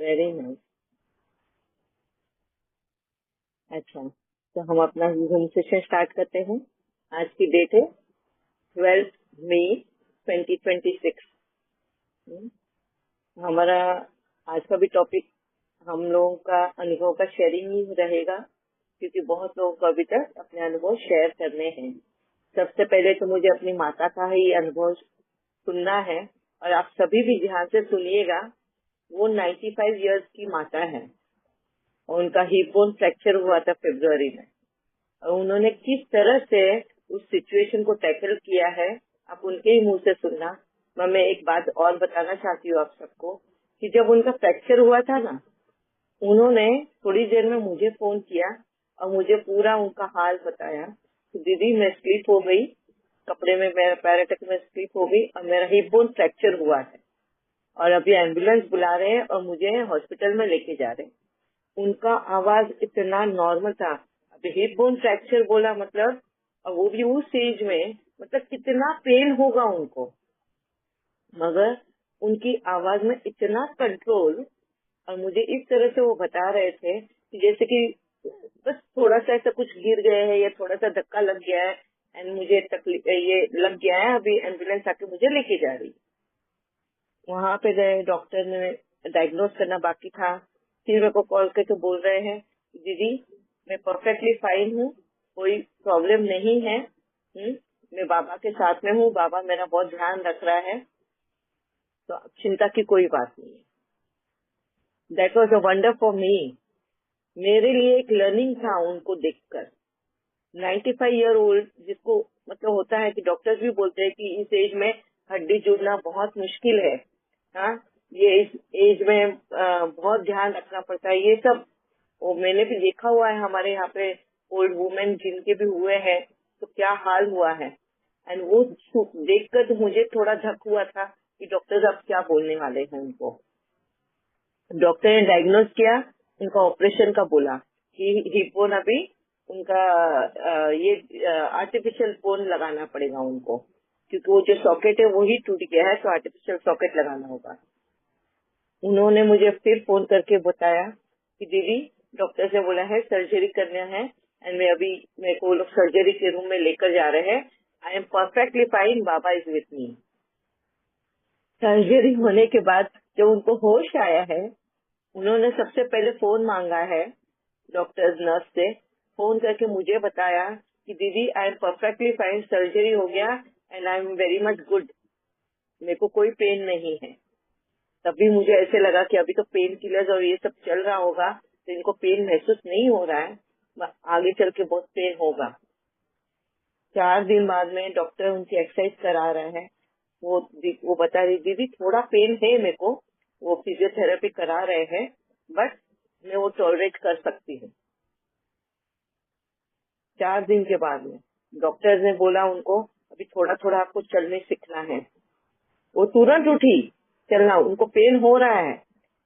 Very nice. अच्छा, तो हम अपना जूम सेशन स्टार्ट करते हैं। आज की डेट है 12 मई 2026। हमारा आज का भी टॉपिक हम लोगों का अनुभव का शेयरिंग ही रहेगा, क्योंकि बहुत लोगों को अभी तक अपने अनुभव शेयर करने हैं। सबसे पहले तो मुझे अपनी माता का ही अनुभव सुनना है, और आप सभी भी ध्यान से सुनिएगा। वो 95 इयर्स की माता है और उनका हिप बोन फ्रैक्चर हुआ था फरवरी में, और उन्होंने किस तरह से उस सिचुएशन को टैकल किया है आप उनके ही मुंह से सुनना। मैं एक बात और बताना चाहती हूँ आप सबको कि जब उनका फ्रैक्चर हुआ था ना, उन्होंने थोड़ी देर में मुझे फोन किया और मुझे पूरा उनका हाल बताया कि दीदी मैं स्लिप हो गई, कपड़े में मेरा पैर अटक में स्लिप हो गई और मेरा हिप बोन फ्रैक्चर हुआ है और अभी एम्बुलेंस बुला रहे हैं और मुझे हॉस्पिटल में लेके जा रहे हैं। उनका आवाज इतना नॉर्मल था। अभी हिप बोन फ्रैक्चर बोला मतलब, और वो भी उस एज में, मतलब कितना पेन होगा उनको, मगर उनकी आवाज में इतना कंट्रोल। और मुझे इस तरह से वो बता रहे थे कि जैसे कि बस थोड़ा सा ऐसा कुछ गिर गए है या थोड़ा सा धक्का लग गया है एंड मुझे तकलीफ ये लग गया है, अभी एम्बुलेंस आके मुझे लेके जा रही। वहां पे गए, डॉक्टर ने डायग्नोज करना बाकी था। फिर मेरे को कॉल करके बोल रहे हैं दीदी मैं परफेक्टली फाइन हूँ, कोई प्रॉब्लम नहीं है। मैं बाबा के साथ में हूँ, बाबा मेरा बहुत ध्यान रख रहा है, तो चिंता की कोई बात नहीं है। That was a wonder for me. मेरे लिए एक लर्निंग था उनको देखकर। 95 ईयर ओल्ड, जिसको मतलब होता है कि डॉक्टर्स भी बोलते हैं कि इस एज में हड्डी जुड़ना बहुत मुश्किल है। हाँ, ये इस एज में बहुत ध्यान रखना पड़ता है। ये सब वो मैंने भी देखा हुआ है हमारे यहाँ पे ओल्ड वुमेन जिनके भी हुए हैं तो क्या हाल हुआ है। एंड वो देखकर तो मुझे थोड़ा धक हुआ था कि डॉक्टर्स अब क्या बोलने वाले हैं उनको। डॉक्टर ने डायग्नोज किया, उनका ऑपरेशन का बोला कि हिप बोन अभी उनका ये आर्टिफिशियल बोन लगाना पड़ेगा उनको, क्योंकि वो जो सॉकेट है वो ही टूट गया है, तो आर्टिफिशियल सॉकेट लगाना होगा। उन्होंने मुझे फिर फोन करके बताया कि दीदी डॉक्टर ने बोला है सर्जरी करना है एंड मैं अभी मेरे को लोग सर्जरी के रूम में लेकर जा रहे हैं। I am perfectly fine, Baba is with me. Surgery होने के बाद जब उनको होश आया है, उन्होंने सबसे पहले फोन मांगा है डॉक्टर्स नर्स से, फोन करके मुझे बताया कि दीदी I am perfectly fine, surgery हो गया and I am very much good, मेरे को कोई पेन नहीं है। तभी मुझे ऐसे लगा कि अभी तो पेन किलर्स और ये सब चल रहा होगा तो इनको पेन महसूस नहीं हो रहा है, आगे चल के बहुत पेन होगा। 4 दिन बाद में डॉक्टर उनकी एक्सरसाइज करा रहे हैं। वो बता रही दीदी थोड़ा पेन है मेरे को, वो फिजियोथेरेपी करा रहे हैं, बट मैं वो टॉलरेट कर सकती हूँ। 4 दिन के बाद में डॉक्टर ने बोला उनको अभी थोड़ा थोड़ा आपको चलने सीखना है। वो तुरंत उठी चलना, उनको पेन हो रहा है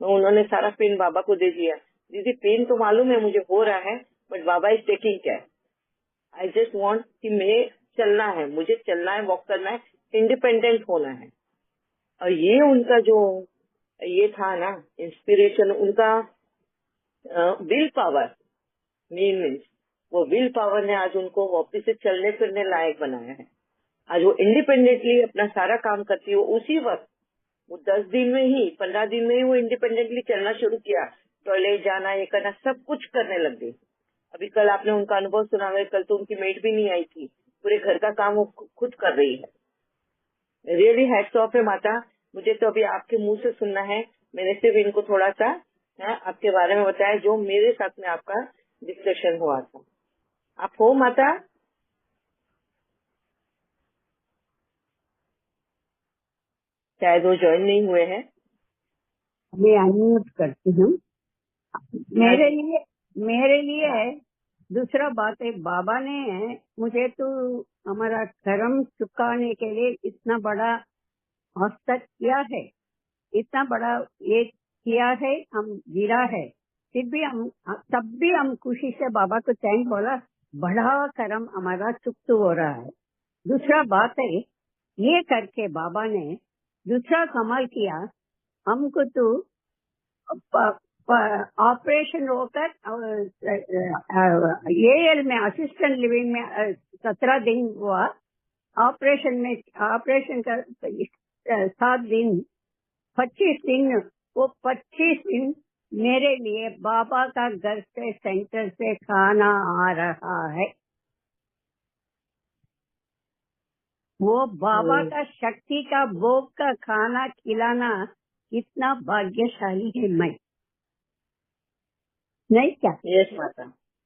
तो उन्होंने सारा पेन बाबा को दे दिया। दीदी पेन तो मालूम है मुझे हो रहा है, but Baba is taking care. I just want कि मैं चलना है, मुझे चलना है, वॉक करना है, इंडिपेंडेंट होना है। और ये उनका जो ये था ना इंस्पिरेशन, उनका विल पावर मेन मीन्स, वो विल पावर ने आज उनको वापिस से चलने फिरने लायक बनाया है। आज वो इंडिपेंडेंटली अपना सारा काम करती है। उसी वक्त वो 10 दिन में ही 15 दिन में ही वो इंडिपेंडेंटली चलना शुरू किया, टॉयलेट जाना ये करना सब कुछ करने लग गई। अभी कल आपने उनका अनुभव सुना है, कल तो उनकी मेड भी नहीं आई थी, पूरे घर का काम वो खुद कर रही है। रियली हैट्स ऑफ है माता। मुझे तो अभी आपके मुंह से सुनना है, मैंने सिर्फ इनको थोड़ा सा आपके बारे में बताया जो मेरे साथ में आपका डिस्कशन हुआ था। आप हो माता? शायद वो ज्वाइन नहीं हुए हैं। मैं अनम्यूट करती हूँ। मेरे लिए दूसरा बात है, बाबा ने मुझे तो हमारा कर्म चुकाने के लिए इतना बड़ा हस्तक किया है, इतना बड़ा ये किया है, हम गिरा है, फिर भी हम तब भी हम खुशी से बाबा को थैंक बोला, बड़ा कर्म हमारा चुकत हो रहा है। दूसरा बात है, ये करके बाबा ने दूसरा कमाल किया, हमको तो ऑपरेशन होकर AL में असिस्टेंट लिविंग में 17 दिन हुआ। ऑपरेशन का 7 दिन, 25 दिन, वो 25 दिन मेरे लिए बाबा का घर से, सेंटर से खाना आ रहा है। वो बाबा का शक्ति का भोग का खाना खिलाना कितना भाग्यशाली है मैं, नहीं क्या? यस माता,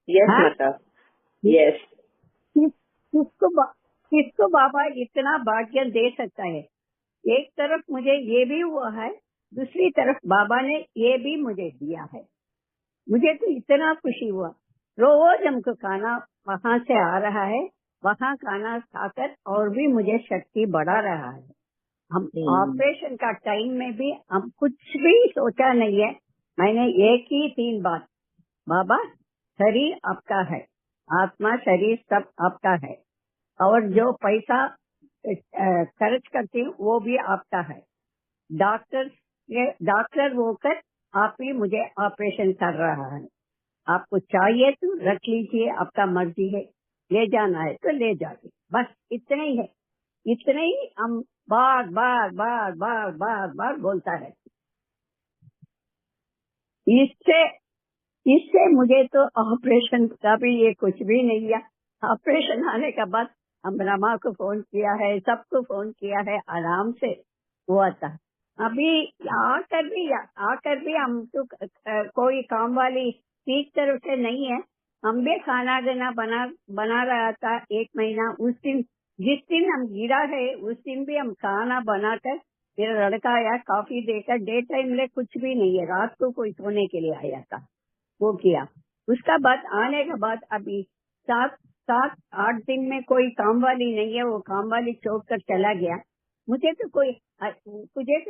यस हाँ? माता, यस। किसको बाबा इतना भाग्य दे सकता है? एक तरफ मुझे ये भी हुआ है, दूसरी तरफ बाबा ने ये भी मुझे दिया है। मुझे तो इतना खुशी हुआ। रोज हमको खाना वहाँ से आ रहा है, वहाँ खाना खाकर और भी मुझे शक्ति बढ़ा रहा है। हम ऑपरेशन का टाइम में भी हम कुछ भी सोचा नहीं है। मैंने एक ही 3 बात, बाबा शरीर आपका है, आत्मा शरीर सब आपका है, और जो पैसा खर्च करती हूँ वो भी आपका है। डॉक्टर होकर आप ही मुझे ऑपरेशन कर रहा है। आपको चाहिए तो रख लीजिए, आपका मर्जी है, ले जाना है तो ले जाइए, बस इतना ही है। इतना ही हम बार बार बार बार बार बार बोलता है। इससे मुझे तो ऑपरेशन का भी ये कुछ भी नहीं किया। ऑपरेशन आने के बाद हम रमा को फोन किया है, सबको फोन किया है, आराम से हुआ था। अभी आकर भी हम तो कोई काम वाली ठीक तरह से नहीं है। हम भी खाना देना बना रहा था 1 महीना। उस दिन जिस दिन हम गिरा है उस दिन भी हम खाना बनाकर, मेरा लड़का आया कॉफी देकर, डे टाइम में कुछ भी नहीं है, रात को कोई सोने के लिए आया था, वो किया। उसका बाद आने के बाद अभी 7-8 दिन में कोई काम वाली नहीं है, वो काम वाली छोड़ कर चला गया। मुझे तो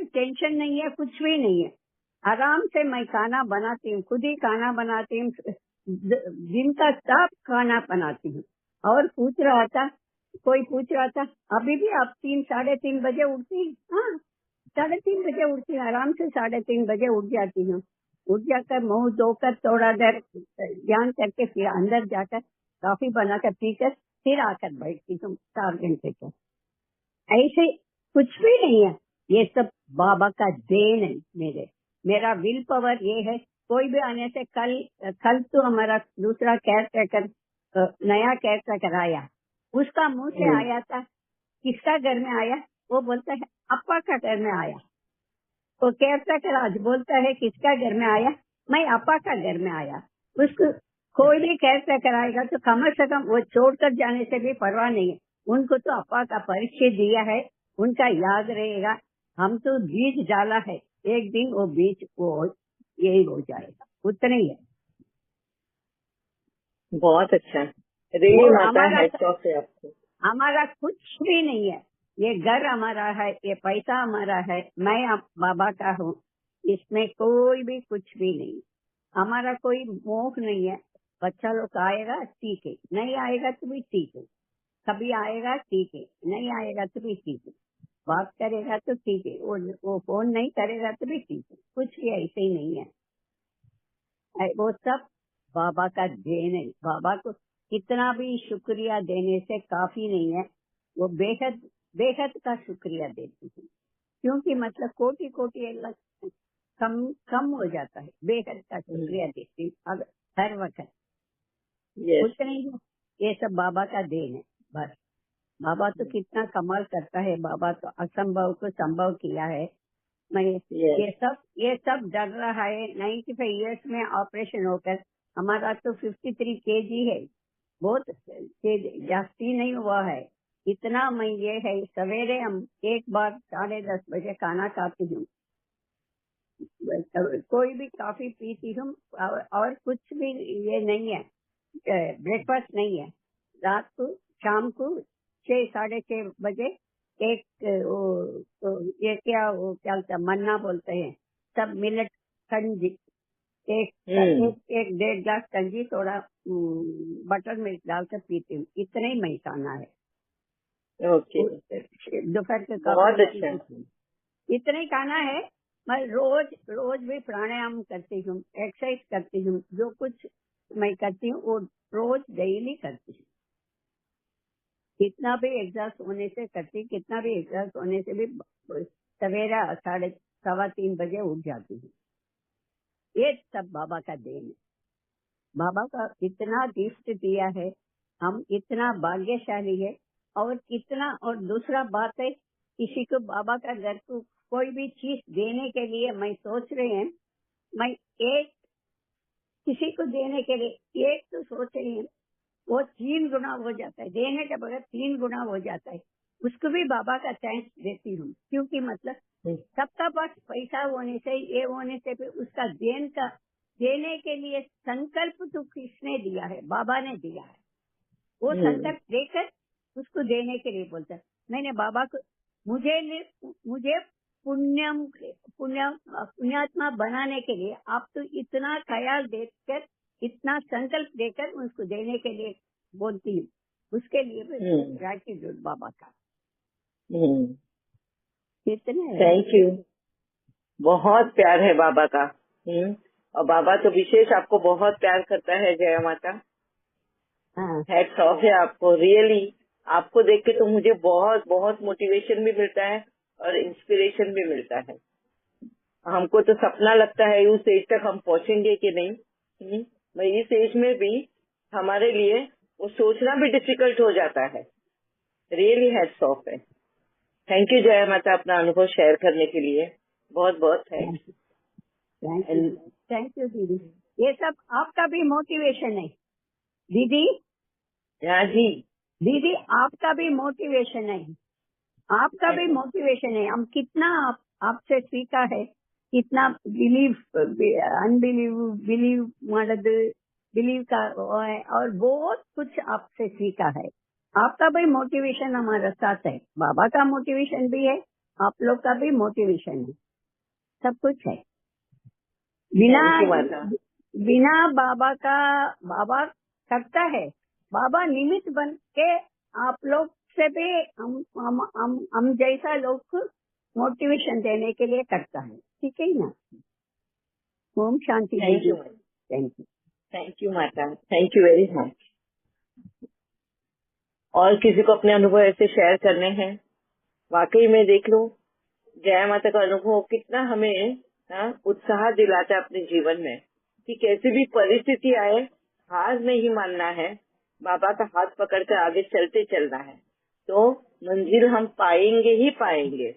टेंशन नहीं है, कुछ भी नहीं है। आराम से मैं खाना बनाती हूँ, खुद ही खाना बनाती हूँ, दिन का सब खाना बनाती हूँ। और कोई पूछ रहा था अभी भी आप 3-3:30 बजे उठती? हाँ, 3:30 बजे उठती हूँ, आराम से 3:30 बजे उठ जाती हूँ। उठ जाकर मुंह धोकर थोड़ा देर ध्यान करके फिर अंदर जाकर कॉफी बनाकर पीकर फिर आकर बैठती हूँ 4 घंटे तक। ऐसे कुछ भी नहीं है, ये सब बाबा का देन है। मेरा विल पावर ये है। कोई भी आने से कल तो हमारा दूसरा केयरटेकर, नया केयरटेकर आया, उसका मुंह से आया था, किसका घर में आया? वो बोलता है अप्पा का घर में आया। वो केयरटेकर आज बोलता है किसका घर में आया? मैं अप्पा का घर में आया। उसको कोई भी केयरटेकर आएगा तो कम से कम वो छोड़कर जाने से भी परवाह नहीं है। उनको तो अप्पा का परिचय दिया है, उनका याद रहेगा। हम तो बीज डाला है, एक दिन वो बीज वो यही हो जाएगा, उतना ही है। बहुत अच्छा, रियली माता, हैट्स ऑफ है आपको। हमारा कुछ भी नहीं है, ये घर हमारा है, ये पैसा हमारा है, मैं आप बाबा का हूँ, इसमें कोई भी कुछ भी नहीं। हमारा कोई मोह नहीं है। बच्चा लोग आएगा ठीक है, नहीं आएगा तो भी ठीक है, कभी आएगा ठीक है, नहीं आएगा तो भी ठीक है, बात करेगा तो ठीक है, वो फोन नहीं करेगा तो भी ठीक है, कुछ भी ऐसे ही नहीं है। वो सब बाबा का देन है। बाबा को कितना भी शुक्रिया देने से काफी नहीं है। वो बेहद बेहद का शुक्रिया देती हूँ, क्योंकि मतलब कोटि कोटि कम हो जाता है। बेहद का शुक्रिया देती हूँ हर वक्त। उतने ही ये सब बाबा का देन है बस। बाबा तो कितना कमाल करता है, बाबा तो असंभव को संभव किया है। मैं ये सब डर रहा है। 95 इयर्स में ऑपरेशन होकर हमारा तो 53 kg है, बहुत जास्ती नहीं हुआ है। इतना मैं ये है, सवेरे हम एक बार 10:30 बजे खाना खाती हूँ, कोई भी कॉफी पीती हूँ, और कुछ भी ये नहीं है, ब्रेकफास्ट नहीं है। रात को शाम को 6-6:30 बजे एक ये क्या मन्ना बोलते हैं, सब मिलेट कंजी, एक 1.5 ग्लास कंजी, थोड़ा बटर मिल्क डालकर पीती हूँ। इतना ही मैं खाना है। ओके, दोपहर के बहुत अच्छा। इतना ही खाना है। मैं रोज रोज भी प्राणायाम करती हूँ, एक्सरसाइज करती हूँ, जो कुछ मैं करती हूँ वो रोज डेली करती हूँ। कितना भी एग्जॉस्ट होने से करती, कितना भी एग्जॉस्ट होने से भी सवेरा 3:15 बजे उठ जाती हूँ। ये सब बाबा का देन है। बाबा का इतना गिफ्ट दिया है, हम इतना भाग्यशाली है। और कितना, और दूसरा बात है, किसी को बाबा का घर को कोई भी चीज देने के लिए मैं सोच रही हूँ, मैं एक किसी को देने के लिए एक तो सोच रही हूँ, वो 3 गुना हो जाता है, देने के बगैर 3 गुना हो जाता है। उसको भी बाबा का थैंक्स देती हूँ, क्योंकि मतलब सबका पास पैसा होने से, ये होने से भी उसका देने के लिए संकल्प तो किसने दिया है? बाबा ने दिया है। वो संकल्प देकर उसको देने के लिए बोलता है। मैंने बाबा को, मुझे पुण्यात्मा बनाने के लिए आप तो इतना ख्याल देकर, इतना संकल्प देकर उसको देने के लिए बोलती हूँ। उसके लिए भी ग्रैटिट्यूड बाबा का। कितने थैंक यू। बहुत प्यार है बाबा का। और बाबा तो विशेष आपको बहुत प्यार करता है। जय माता। हैट्स ऑफ है आपको, रियली। आपको देख के तो मुझे बहुत बहुत मोटिवेशन भी मिलता है और इंस्पिरेशन भी मिलता है। हमको तो सपना लगता है उस एज तक हम पहुंचेंगे कि नहीं। मैं इस एज में भी हमारे लिए वो सोचना भी डिफिकल्ट हो जाता है। रियली हैट्स ऑफ है। थैंक यू जय माता, अपना अनुभव शेयर करने के लिए बहुत बहुत थैंक्स। थैंक यू दीदी। ये सब आपका भी मोटिवेशन है दीदी। हाँ जी दीदी, आपका भी मोटिवेशन है, आपका भी मोटिवेशन है। हम कितना आपसे सीखा है, कितना बिलीव का है, और बहुत कुछ आपसे सीखा है। आपका भी मोटिवेशन हमारे साथ है, बाबा का मोटिवेशन भी है, आप लोग का भी मोटिवेशन है, सब कुछ है। बिना बाबा का, बाबा करता है, बाबा निमित्त बन के आप लोग से भी हम जैसा लोग को मोटिवेशन देने के लिए करता है। ठीक है ना? ओम शांति। Thank you. Thank you. Thank you माता, थैंक यू वेरी मच। और किसी को अपने अनुभव ऐसे शेयर करने हैं? वाकई में देख लो, जय माता का अनुभव कितना हमें उत्साह दिलाता है अपने जीवन में, कि कैसी भी परिस्थिति आए हार नहीं मानना है, बाबा का हाथ पकड़कर आगे चलते चलना है, तो मंजिल हम पाएंगे ही पाएंगे।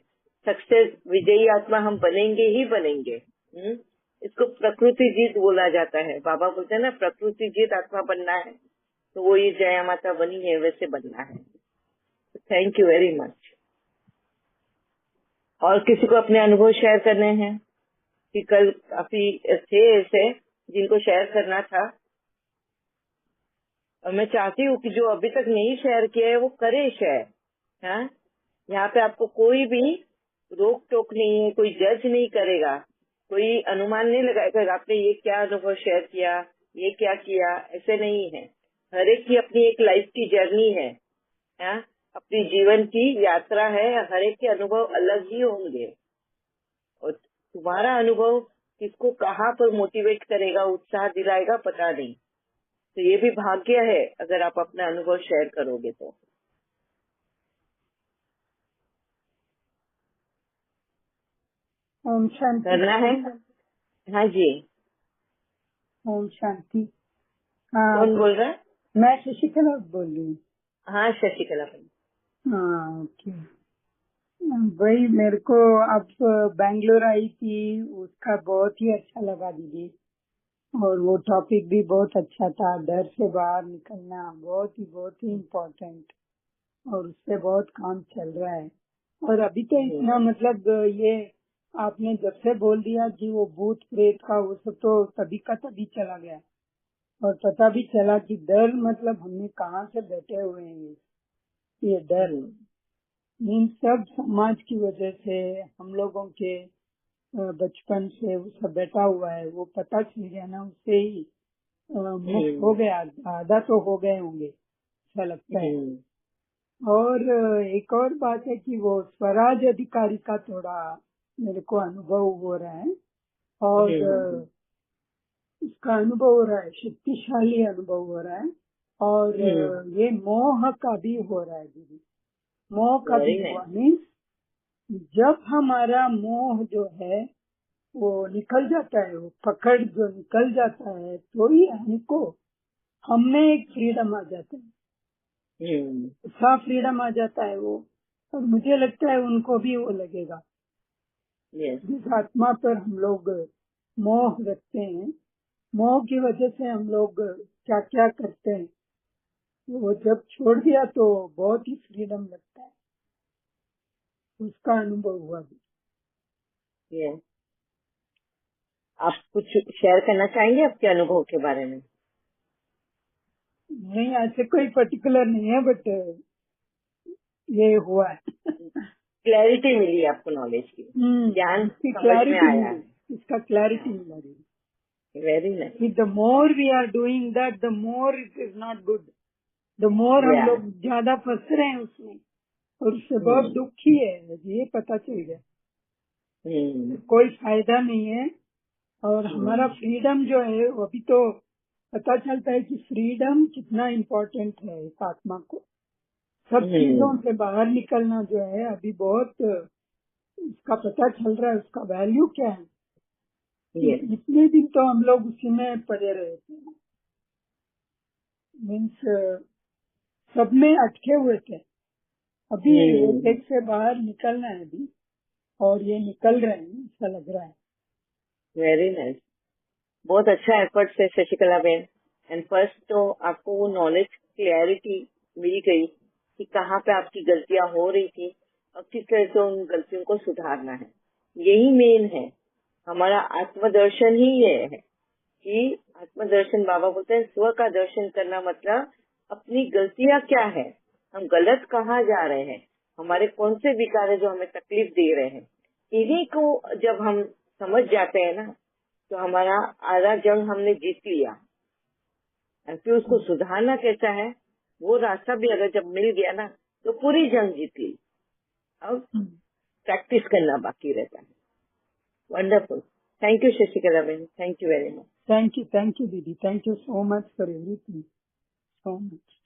सक्सेस, विजयी आत्मा हम बनेंगे ही बनेंगे। इसको प्रकृति जीत बोला जाता है। बाबा बोलते हैं ना, प्रकृति जीत आत्मा बनना है, तो वो ये जय माता बनी है वैसे बनना है। Thank you very much. और किसी को अपने अनुभव शेयर करने हैं? कि कल काफी थे ऐसे जिनको शेयर करना था, और मैं चाहती हूँ कि जो अभी तक नहीं शेयर किया है वो करे शेयर। हाँ, यहाँ पे आपको कोई भी रोक टोक नहीं है, कोई जज नहीं करेगा, कोई अनुमान नहीं लगाएगा आपने ये क्या अनुभव शेयर किया, ये क्या किया, ऐसे नहीं है। हर एक की अपनी एक लाइफ की जर्नी है, हाँ? अपनी जीवन की यात्रा है, हर एक के अनुभव अलग ही होंगे, और तुम्हारा अनुभव किसको कहाँ पर मोटिवेट करेगा, उत्साह दिलाएगा, पता नहीं। तो ये भी भाग्य है अगर आप अपना अनुभव शेयर करोगे तो। ओम शांति। करना है? हाँ जी। ओम शांति। कौन बोल रहा है? मैं शशिकला बोल रही हूँ। हाँ शशिकला। हाँ ओके। वही मेरे को अब बैंगलोर आई थी, उसका बहुत ही अच्छा लगा दीदी, और वो टॉपिक भी बहुत अच्छा था। डर से बाहर निकलना बहुत ही इम्पोर्टेंट, और उससे बहुत काम चल रहा है। और अभी तो इतना मतलब ये आपने जब से बोल दिया कि वो भूत प्रेत का वो सब तो तभी का तभी चला गया, और पता भी चला कि डर मतलब हमने कहाँ से बैठे हुए हैं। ये डर इन सब समाज की वजह से, हम लोगों के बचपन से वो सब बैठा हुआ है, वो पता चल गया ना, उससे ही मुक्त हो गया, आधा तो हो गए होंगे ऐसा लगता है। और एक और बात है कि वो स्वराज अधिकारी का थोड़ा मेरे को अनुभव हो रहा है और हम्म, इसका अनुभव हो रहा है, शक्तिशाली अनुभव हो रहा है और ये मोह का भी हो रहा है दीदी, मोह का भी वेरी हुआ। नाइस। मीन्स जब हमारा मोह जो है वो निकल जाता है, वो पकड़ जो निकल जाता है, तो ही हमको हम में एक फ्रीडम आ जाता है, ऐसा फ्रीडम आ जाता है वो। और मुझे लगता है उनको भी वो लगेगा यस, जिस आत्मा पर हम लोग मोह रखते हैं, मोह की वजह से हम लोग क्या क्या करते हैं, वो जब छोड़ दिया तो बहुत ही फ्रीडम लगता है, उसका अनुभव हुआ भी। यस। आप कुछ शेयर करना चाहेंगे आपके अनुभव के बारे में? नहीं, ऐसे कोई पर्टिकुलर नहीं है, बट ये हुआ है। क्लैरिटी मिली आपको, नॉलेज की, ज्ञान इसकी समझ में क्लैरिटी आया मिली, है। इसका क्लैरिटी मिला रही। Very nice. The more we are doing that, the more it is not good, the more हम या लोग ज्यादा फंस रहे हैं उसमें, और उससे बहुत दुखी है, ये पता चल गया। कोई फायदा नहीं है, और हमारा फ्रीडम जो है वो भी तो पता चलता है कि फ्रीडम कितना इम्पोर्टेंट है इस आत्मा को। सब चीजों से बाहर निकलना जो है अभी बहुत उसका पता चल रहा है, उसका वैल्यू क्या है। यस। इतने दिन तो हम लोग उसी में पड़े रहे थे, मीन्स सब में अटके हुए थे। अभी एक से बाहर निकलना है अभी, और ये निकल रहे हैं, ऐसा लग रहा है। Very nice. बहुत अच्छा एफर्ट है शशिकला बेन। एंड फर्स्ट तो आपको वो नॉलेज, क्लैरिटी मिल गई कि कहाँ पे आपकी गलतियां हो रही थी और किस तरह से उन गलतियों को सुधारना है। यही मेन है, हमारा आत्मदर्शन ही ये है कि आत्मदर्शन, बाबा बोलते हैं स्व का दर्शन करना मतलब अपनी गलतियां क्या है, हम गलत कहाँ जा रहे हैं, हमारे कौन से विकार है जो हमें तकलीफ दे रहे हैं। इन्हीं को जब हम समझ जाते हैं ना, तो हमारा आधा जंग हमने जीत लिया। और फिर उसको सुधारना कैसा है, वो रास्ता भी अगर जब मिल गया ना, तो पूरी जंग जीत ली। अब प्रैक्टिस करना बाकी रहता है। Wonderful. Thank you Shashikala ben, thank you very much. Thank you दीदी, thank you so much for everything, so much.